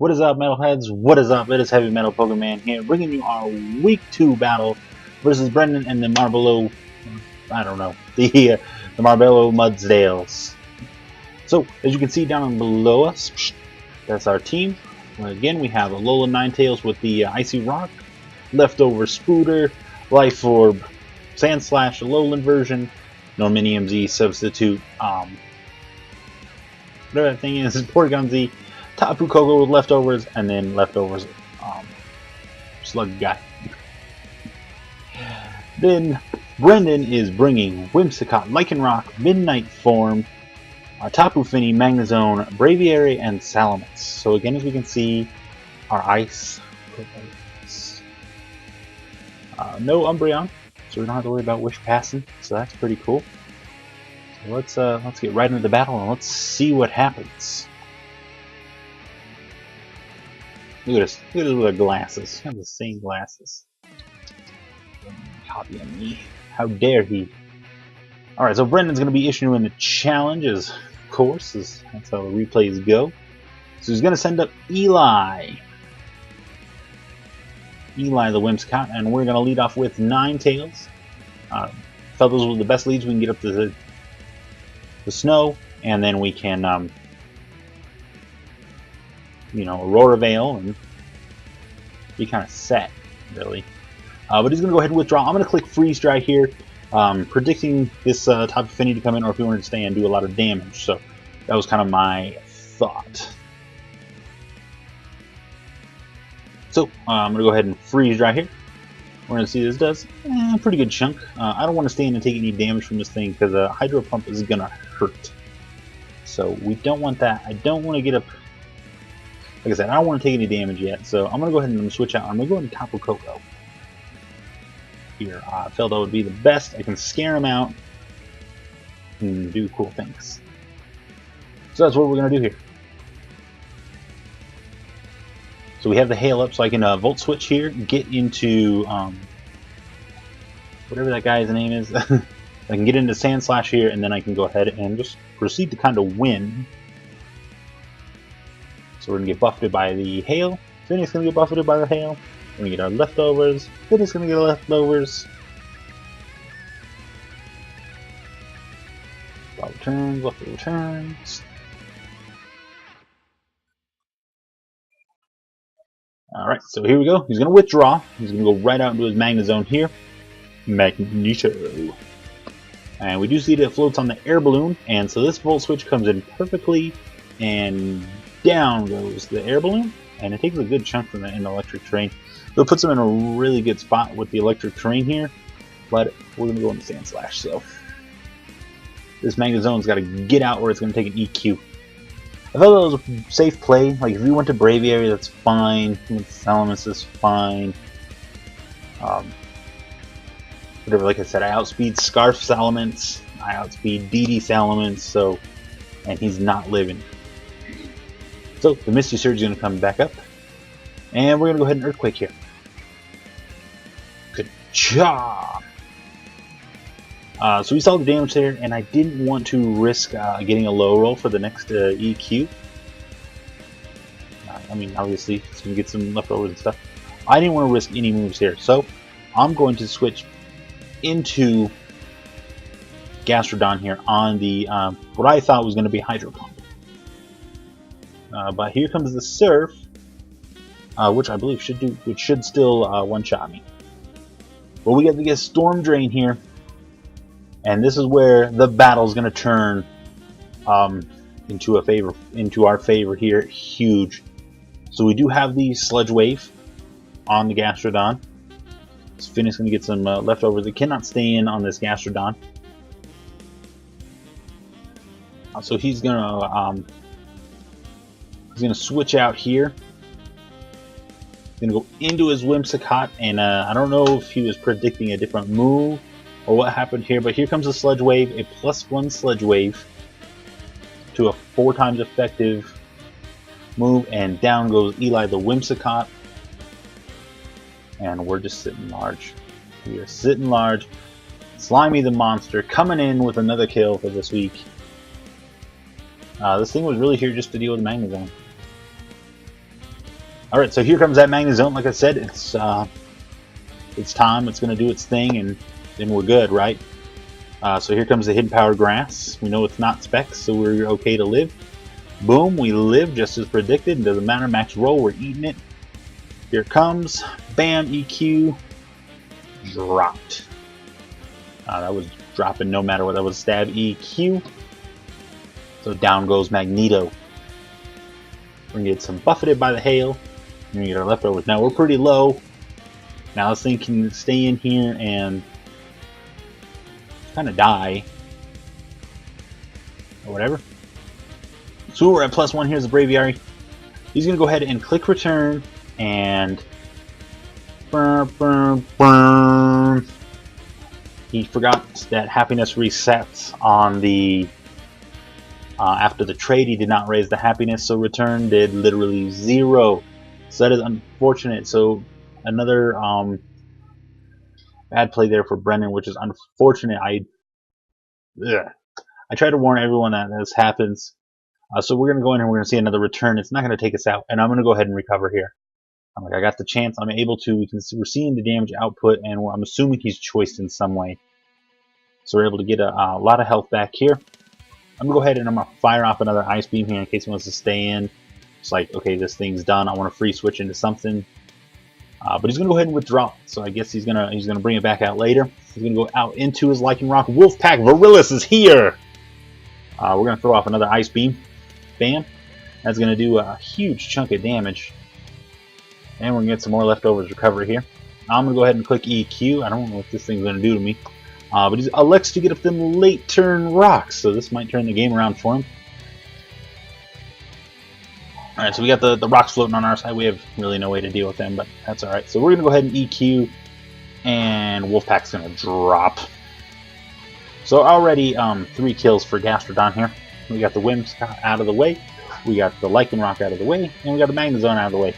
What is up, metalheads? What is up? It is Heavy Metal Pokemon here, bringing you our Week 2 battle versus Brendan and the Marlboro, I don't know, the Marlboro Mudsdales. So, as you can see down below us, that's our team. Again, we have Alolan Ninetales with the Icy Rock, Leftover Spooter, Life Orb, Sandslash Alolan version, Norminium Z substitute, whatever that thing is, Porygon Z, Tapu Koko with leftovers, and then leftovers Slug guy. Then Brendan is bringing Whimsicott, Lycanroc, Midnight Form, Tapu Fini, Magnezone, Braviary, and Salamence. So again, as we can see, our ice. No Umbreon, so we don't have to worry about Wish passing. So that's pretty cool. So let's get right into the battle and let's see what happens. Look at us with our glasses. We have the same glasses. Copy on me. How dare he? Alright, so Brendan's going to be issuing the challenges, of course. That's how the replays go. So he's going to send up Eli. Eli the Whimsicott, and we're going to lead off with Ninetales. Felt those were the best leads. We can get up to the snow, and then we can Aurora Veil and be kind of set, really. But he's going to go ahead and withdraw. I'm going to click Freeze Dry here, predicting this Tapu Fini to come in, or if he wanted to stay and do a lot of damage. So that was kind of my thought. So I'm going to go ahead and Freeze Dry here. We're going to see this does a pretty good chunk. I don't want to stand and take any damage from this thing because a Hydro Pump is going to hurt. So we don't want that. I don't want to get up. Like I said, I don't want to take any damage yet, so I'm going to go ahead and switch out. I'm going to go ahead and Tapu Koko here. I felt that would be the best. I can scare him out and do cool things. So that's what we're going to do here. So we have the Hail up, so I can Volt Switch here, get into whatever that guy's name is. I can get into Sandslash here, and then I can go ahead and just proceed to kind of win. So we're going to get buffeted by the Hail. Fini's going to get buffeted by the Hail. We're going to get our leftovers. Fini's going to get leftovers. Leftover returns. Alright, so here we go. He's going to withdraw. He's going to go right out into his Magnezone here. Magneto. And we do see that it floats on the air balloon. And so this Volt Switch comes in perfectly. And down goes the air balloon, and it takes a good chunk from in the electric terrain. So it puts them in a really good spot with the electric terrain here, but we're going to go into Sandslash. So this Magnezone's got to get out or it's going to take an EQ. I thought that was a safe play. Like if you went to Braviary, that's fine. Salamence is fine. Whatever, like I said, I outspeed Scarf Salamence, I outspeed DD Salamence, so, and he's not living. So the Misty Surge is going to come back up, and we're going to go ahead and Earthquake here. Good job! So we saw the damage there, and I didn't want to risk getting a low roll for the next EQ. I mean, obviously, it's going to get some leftovers and stuff. I didn't want to risk any moves here, so I'm going to switch into Gastrodon here on the what I thought was going to be Hydro Pump. But here comes the Surf, which I believe should still one-shot me. But we got to get Storm Drain here, and this is where the battle's going to turn into our favor here. Huge. So we do have the Sludge Wave on the Gastrodon. Finn is going to get some leftovers. It cannot stay in on this Gastrodon, so he's going to. He's going to switch out here. He's going to go into his Whimsicott, and I don't know if he was predicting a different move or what happened here, but here comes the Sludge Wave, a +1 Sludge Wave to a 4 times effective move, and down goes Eli the Whimsicott, and we're just sitting large. We are sitting large. Slimy the Monster coming in with another kill for this week. This thing was really here just to deal with Magnezone. Alright, so here comes that Magnezone. Like I said, it's time. It's going to do its thing, and then we're good, right? So here comes the Hidden Power Grass. We know it's not Specs, so we're okay to live. Boom, we live just as predicted. It doesn't matter, max roll, we're eating it. Here it comes. Bam, EQ. Dropped. That was dropping no matter what. That was stab EQ. So down goes Magneto. We're going to get some buffeted by the hail. We're going to get our leftovers. Now we're pretty low. Now this thing can stay in here and kind of die. Or whatever. So we're at +1. Here's the Braviary. He's going to go ahead and click return. And he forgot that happiness resets on the after the trade. He did not raise the happiness, so return did literally 0. So that is unfortunate. So another bad play there for Brendan, which is unfortunate. I try to warn everyone that this happens. So we're going to go in and we're going to see another return. It's not going to take us out, and I'm going to go ahead and recover here. I'm like, I got the chance. I'm able to. We're seeing the damage output, and I'm assuming he's choiced in some way. So we're able to get a lot of health back here. I'm going to go ahead and I'm going to fire off another Ice Beam here in case he wants to stay in. It's like, okay, this thing's done. I want to free switch into something. But he's going to go ahead and withdraw. So I guess he's gonna bring it back out later. He's going to go out into his Lycan Rock. Wolfpack Virilus is here! We're going to throw off another Ice Beam. Bam. That's going to do a huge chunk of damage. And we're going to get some more leftovers recovery here. I'm going to go ahead and click EQ. I don't know what this thing's going to do to me. But he elects to get up them late turn rocks. So this might turn the game around for him. Alright, so we got the rocks floating on our side. We have really no way to deal with them, but that's alright. So we're going to go ahead and EQ. And Wolfpack's going to drop. So already 3 kills for Gastrodon here. We got the Whimsicott out of the way. We got the Lycan Rock out of the way. And we got the Magnezone out of the way.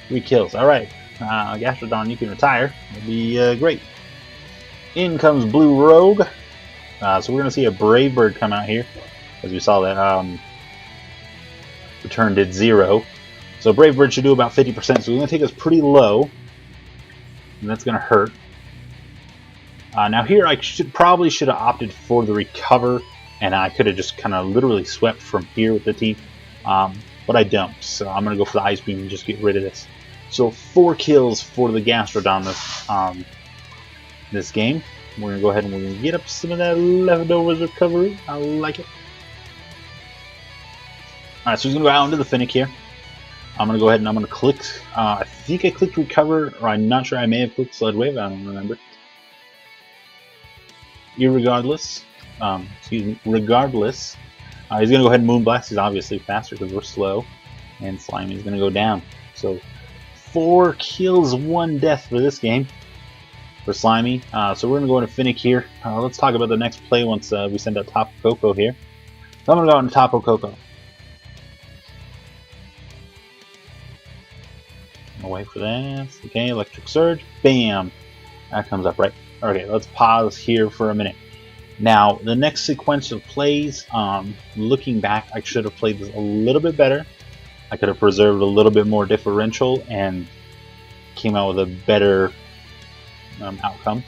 3 kills. Alright. Gastrodon, you can retire. It'll be great. In comes Blue Rogue. So we're going to see a Brave Bird come out here. As we saw that return did 0. So Brave Bird should do about 50%. So it's going to take us pretty low. And that's going to hurt. Now here I probably should have opted for the recover. And I could have just kind of literally swept from here with the team. But I don't. So I'm going to go for the Ice Beam and just get rid of this. So 4 kills for the Gastrodon this game. We're going to go ahead and we're going to get up some of that leftovers recovery. I like it. Alright, so he's going to go out into the Finnick here. I'm going to go ahead and I'm going to click. I think I clicked recover, or I'm not sure. I may have clicked Sled Wave. I don't remember. Irregardless. Regardless. He's going to go ahead and Moonblast. He's obviously faster because we're slow. And Slimy's going to go down. So 4 kills, 1 death for this game. For Slimy. So we're going to go into Finnick here. Let's talk about the next play once we send out Tapu Koko here. So I'm going to go into Tapu Koko. I'll wait for this. Okay, Electric Surge. Bam! That comes up right. Okay, let's pause here for a minute. Now, the next sequence of plays, looking back, I should have played this a little bit better. I could have preserved a little bit more differential and came out with a better outcome.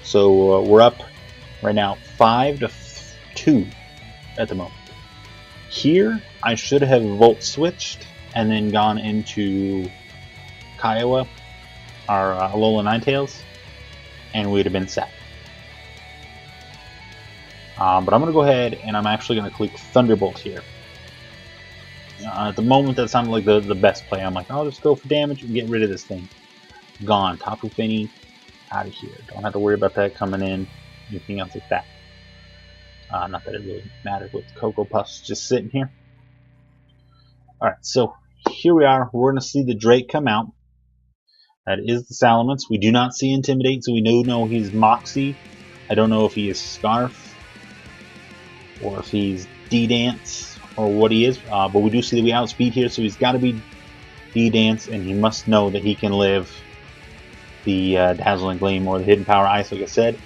So we're up right now 5-2 at the moment. Here, I should have Volt switched and then gone into Kiowa, our Alola Ninetales, and we'd have been set. But I'm going to go ahead and I'm actually going to click Thunderbolt here. At the moment, that sounded like the best play. I'm like, I'll just go for damage and get rid of this thing. Gone. Tapu Fini, out of here. Don't have to worry about that coming in. Anything else like that. Not that it really matters with Cocoa Puffs just sitting here. Alright, so here we are. We're going to see the Drake come out. That is the Salamence. We do not see Intimidate, so we do know he's Moxie. I don't know if he is Scarf or if he's D-Dance or what he is, but we do see that we outspeed here, so he's got to be D-Dance, and he must know that he can live the Dazzling Gleam or the Hidden Power Ice, like I said.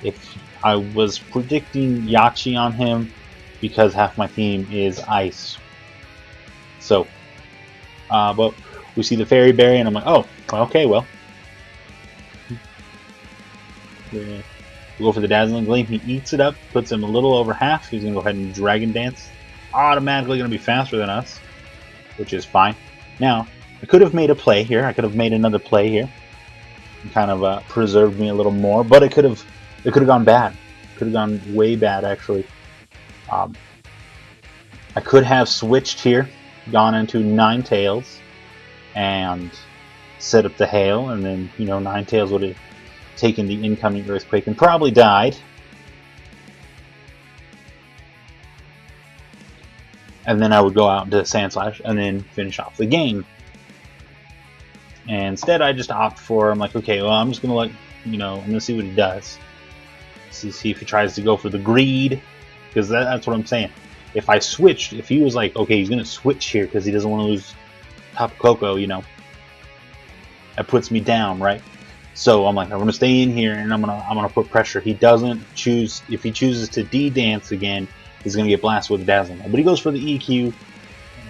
If I was predicting Yachi on him because half my team is Ice. So, But we see the Fairy Berry, and I'm like, oh, okay, well. We'll go for the Dazzling Gleam. He eats it up, puts him a little over half. He's going to go ahead and Dragon Dance. Automatically going to be faster than us, which is fine. Now, I could have made a play here. I could have made another play here. And kind of preserved me a little more, but it could have gone bad. Could have gone way bad, actually. I could have switched here, gone into Ninetales, and set up the hail, and then, you know, Ninetales would have taken the incoming Earthquake and probably died. And then I would go out into Sandslash and then finish off the game. And instead I just opt for, I'm like, okay, well, I'm just going to let, you know, I'm going to see what he does. See if he tries to go for the greed, because that's what I'm saying. If I switched, if he was like, okay, he's going to switch here because he doesn't want to lose Tapu Koko, you know, that puts me down, right? So I'm like, I'm gonna stay in here and I'm gonna put pressure. He doesn't choose. If he chooses to D-dance again, he's gonna get blasted with the Dazzling. But he goes for the EQ,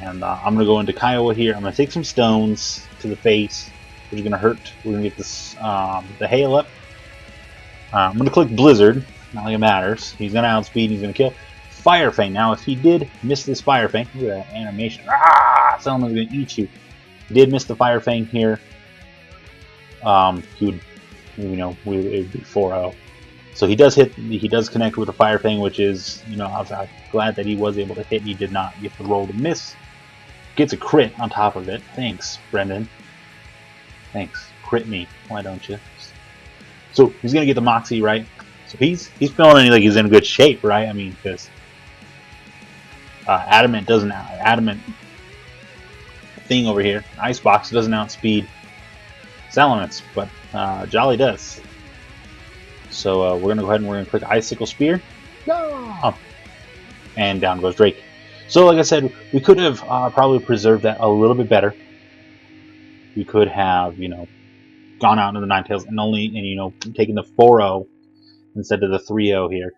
and I'm gonna go into Kiowa here. I'm gonna take some stones to the face, which is gonna hurt. We're gonna get this the hail up. I'm gonna click Blizzard. Not like it matters. He's gonna outspeed. He's gonna kill. Fire Fang. Now, if he did miss this Fire Fang, look at that animation. Someone's gonna eat you. He did miss the Fire Fang here. He would, you know, it would be 4-0. So he does hit. He does connect with the Fire Fang, which is, you know, I'm glad that he was able to hit. He did not get the roll to miss. Gets a crit on top of it. Thanks, Brendan. Thanks. Crit me. Why don't you? So he's gonna get the Moxie, right? So he's feeling like he's in good shape, right? I mean, because Adamant thing over here, Icebox doesn't outspeed Salamence, but Jolly does. So we're gonna go ahead and we're gonna click Icicle Spear. No! And down goes Drake. So like I said, we could have probably preserved that a little bit better. We could have, you know, gone out into the Ninetales and you know, taken the 4-0 instead of the 3-0 here,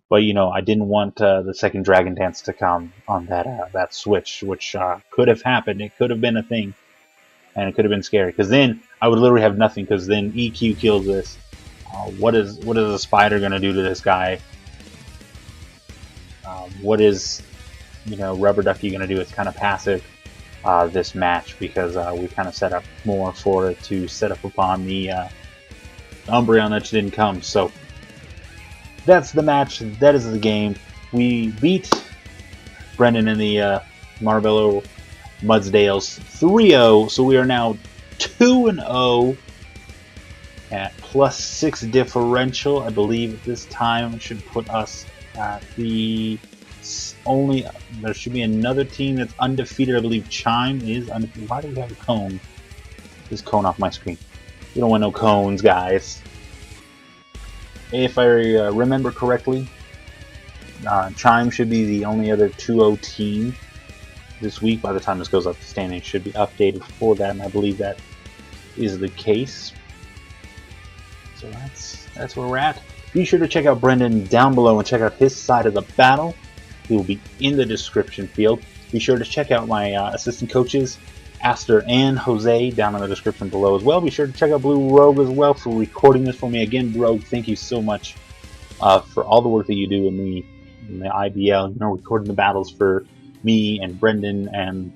but you know, I didn't want the second Dragon Dance to come on that switch, which could have happened. It could have been a thing, and it could have been scary. Because then I would literally have nothing. Because then EQ kills this. What is a spider gonna do to this guy? What is, you know, Rubber Ducky gonna do? It's kind of passive this match because we kind of set up more for it to set up upon the Umbreon that didn't come. So that's the match. That is the game. We beat Brendan in the Marlboro Mudsdales 3-0. So we are now 2-0 at +6 differential. I believe at this time it should put us at the only. There should be another team that's undefeated. I believe Chime is undefeated. Why do we have a cone? This cone off my screen. We don't want no cones, guys. If I remember correctly, Chime should be the only other 2-0 team this week. By the time this goes up, the standings should be updated for that, and I believe that is the case. So that's where we're at. Be sure to check out Brendan down below and check out his side of the battle. He will be in the description field. Be sure to check out my assistant coaches, Aster and Jose, down in the description below as well. Be sure to check out Blue Rogue as well for recording this for me. Again, Rogue, thank you so much for all the work that you do in the IBL. You know, recording the battles for me and Brendan and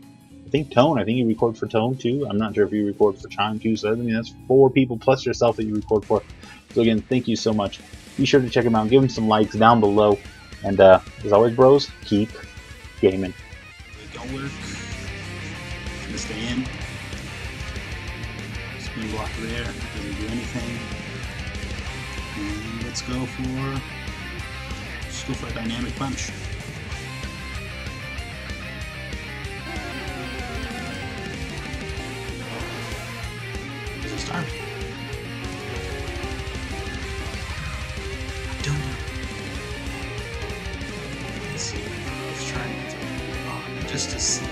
I think Tone. I think you record for Tone too. I'm not sure if you record for Chime too. So I mean, that's 4 people plus yourself that you record for. So again, thank you so much. Be sure to check him out. Give him some likes down below. And as always, bros, keep gaming. Don't work. Gonna stay in. Spin block there. Doesn't do anything. And let's go for a dynamic punch. Is this time? I don't know. Let's see. Let's try it just to see.